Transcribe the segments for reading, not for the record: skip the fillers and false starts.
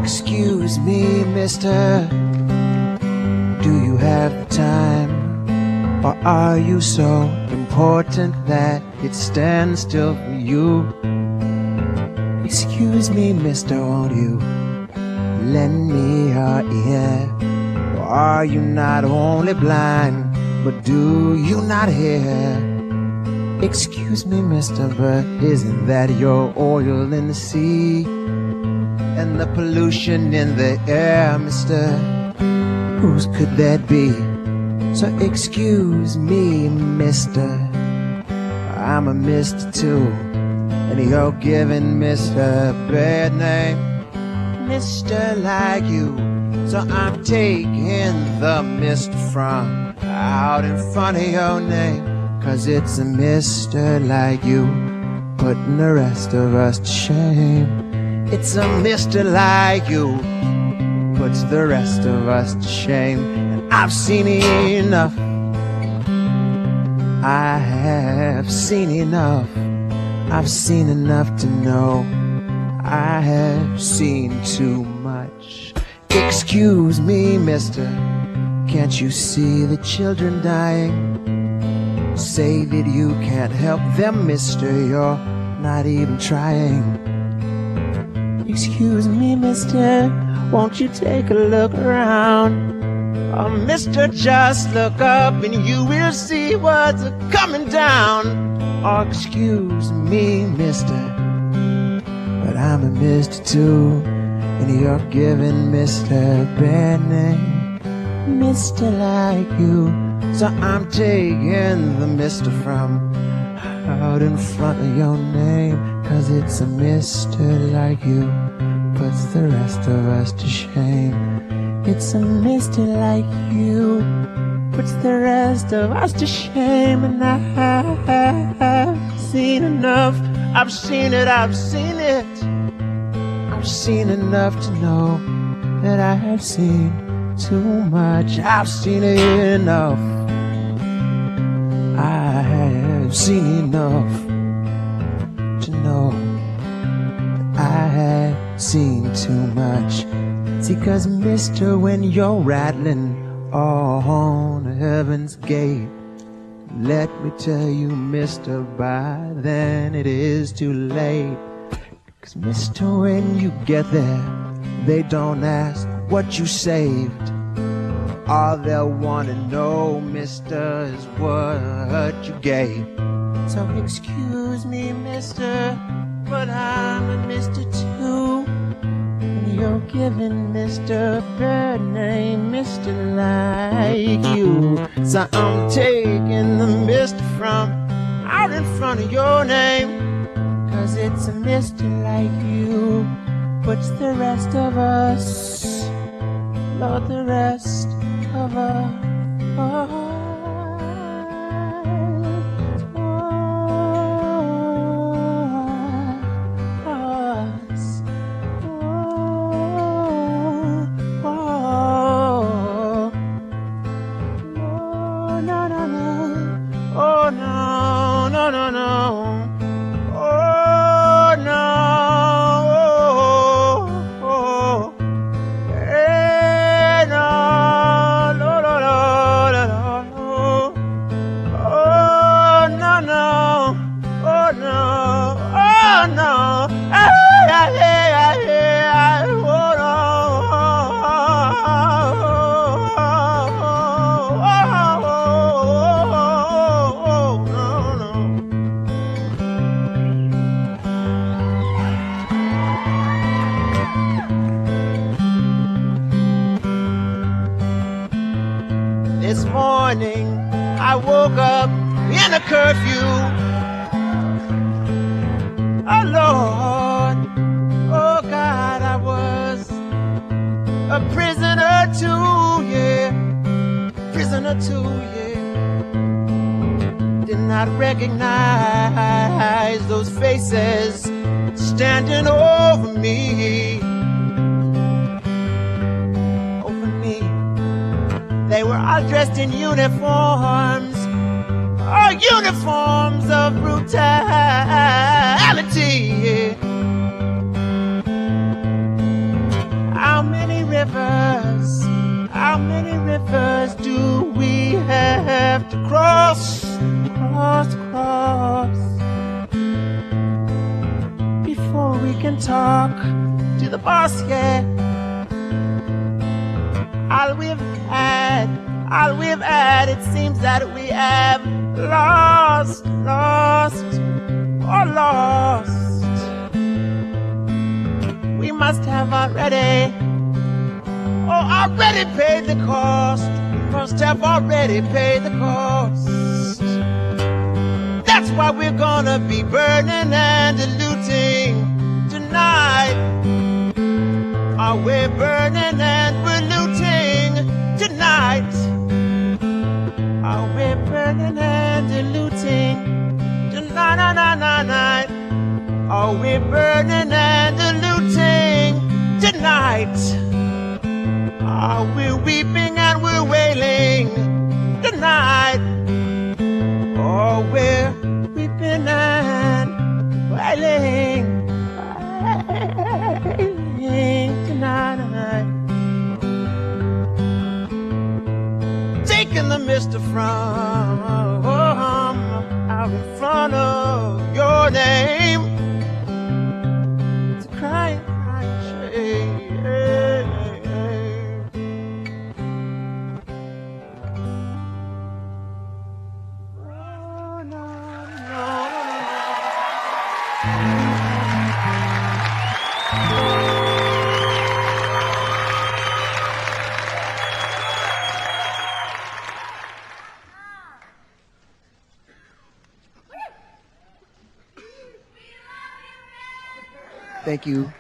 Excuse me, mister, do you have time? Or are you so important that it stands still for you? Excuse me, mister, won't you lend me your ear? Or are you not only blind, but do you not hear? Excuse me, mister, but isn't that your oil in the sea? And the pollution in the air, mister, whose could that be? So excuse me, mister, I'm a mister too, and you're giving mister a bad name, mister like you. So I'm taking the mister from out in front of your name, 'cause it's a mister like you, putting the rest of us to shame. It's a mister like you, puts the rest of us to shame. And I've seen enough, I have seen enough, I've seen enough to know I have seen too much. Excuse me, mister, can't you see the children dying? Say that you can't help them, mister, you're not even trying. Excuse me, mister, won't you take a look around? Oh, mister, just look up and you will see what's coming down. Oh, excuse me, mister, but I'm a mister too, and you're giving mister a bad name, mister like you. So I'm taking the mister from out in front of your name, 'cause it's a mister like you, puts the rest of us to shame. It's a mister like you, puts the rest of us to shame. And I have seen enough, I've seen it, I've seen it, I've seen enough to know that I have seen too much. I've seen enough, I have seen enough to know I have seen too much. See, 'cause mister, when you're rattling on heaven's gate, let me tell you, mister, by then it is too late. 'Cause mister, when you get there, they don't ask what you saved. All they'll wanna know, mister, is what you gave. So excuse me, mister, but I'm a mister too, and you're giving mister a bad name, mister like you. So I'm taking the mister from out in front of your name, 'cause it's a mister like you, puts the rest of us, Lord, the rest of us. This morning I woke up in a curfew. Oh Lord, oh God, I was a prisoner too, yeah. or two, yeah. Did not recognize those faces standing over me. Over me. They were all dressed in uniforms, or uniforms of brutality, yeah. How many rivers do we have to cross, before we can talk to the boss, yeah? All we've had, it seems that we have lost. We must have already paid the cost. We must have already paid the cost. That's why we're gonna be burning and looting tonight. Oh, we're burning and we're looting tonight. Oh, we're burning and looting tonight. Oh, we're burning and looting tonight. Oh, we're weeping and we're wailing tonight. Oh, we're weeping and wailing tonight. Taking the mister from out in front of your name. It's a crying shame. Thank you.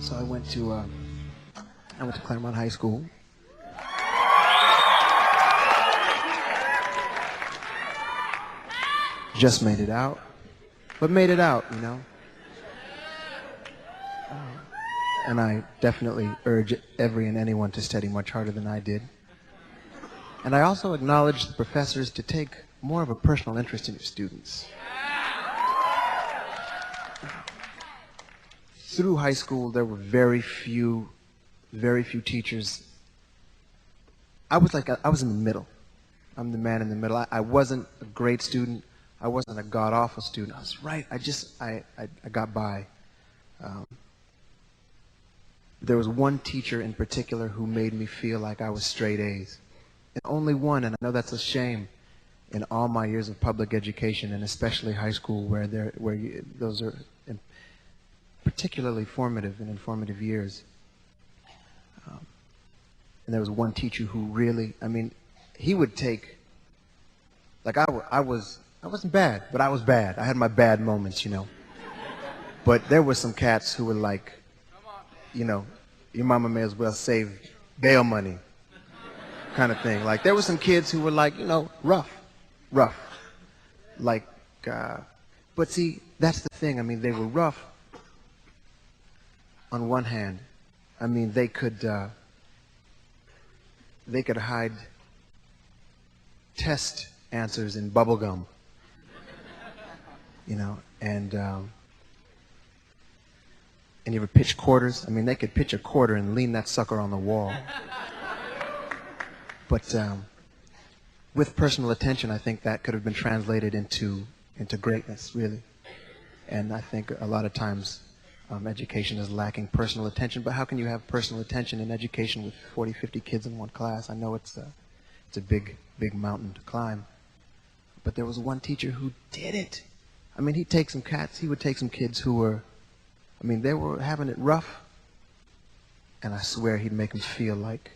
So I went to Claremont High School. Just made it out, but made it out, you know. And I definitely urge every and anyone to study much harder than I did. And I also acknowledge the professors to take more of a personal interest in your students. Through high school, there were very few teachers. I was in the middle. I'm the man in the middle. I wasn't a great student. I wasn't a god-awful student. I was right. I got by. There was one teacher in particular who made me feel like I was straight A's. And only one, and I know that's a shame. in all my years of public education, and especially high school, those are particularly formative and informative years. And there was one teacher who really, I mean, he would take, like I wasn't bad, but I was bad. I had my bad moments, you know. But there were some cats who were like, you know, your mama may as well save bail money kind of thing. Like there were some kids who were like, you know, rough. Like, but see, that's the thing. I mean, they were rough on one hand. I mean, they could hide test answers in bubble gum, you know, and you ever pitch quarters? I mean, they could pitch a quarter and lean that sucker on the wall. But with personal attention, I think that could have been translated into greatness, really. And I think a lot of times education is lacking personal attention. But how can you have personal attention in education with 40, 50 kids in one class? I know it's a big mountain to climb. But there was one teacher who did it. I mean, he would take some kids who were, I mean, they were having it rough, and I swear he'd make them feel like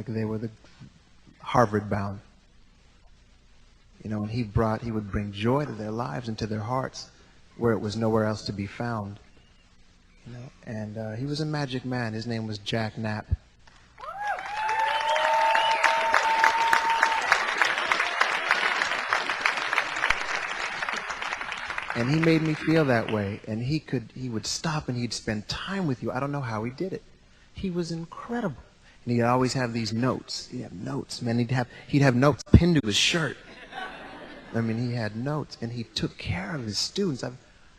they were the Harvard bound. You know, and he would bring joy to their lives and to their hearts where it was nowhere else to be found. You know, and he was a magic man. His name was Jack Knapp. And he made me feel that way. And he would stop and he'd spend time with you. I don't know how he did it. He was incredible. And he'd always have these notes. He'd have notes, man. He'd have notes pinned to his shirt. I mean, he had notes, and he took care of his students.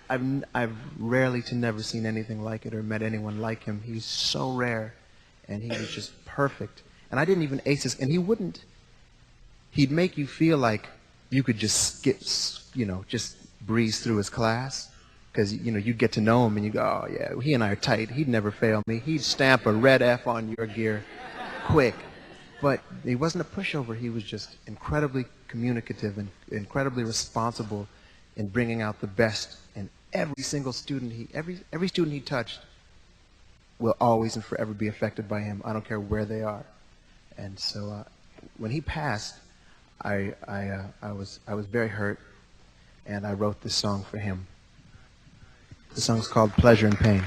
I've rarely to never seen anything like it or met anyone like him. He's so rare, and he was just perfect. And I didn't even ace this, and he'd make you feel like you could just skip, you know, just breeze through his class, because, you know, you'd get to know him and you go, oh yeah, he and I are tight. He'd never fail me. He'd stamp a red F on your gear quick. But he wasn't a pushover. He was just incredibly communicative and incredibly responsible in bringing out the best in every single student. Every student he touched will always and forever be affected by him. I don't care where they are. And so when he passed, I was very hurt, and I wrote this song for him. The song's called Pleasure and Pain.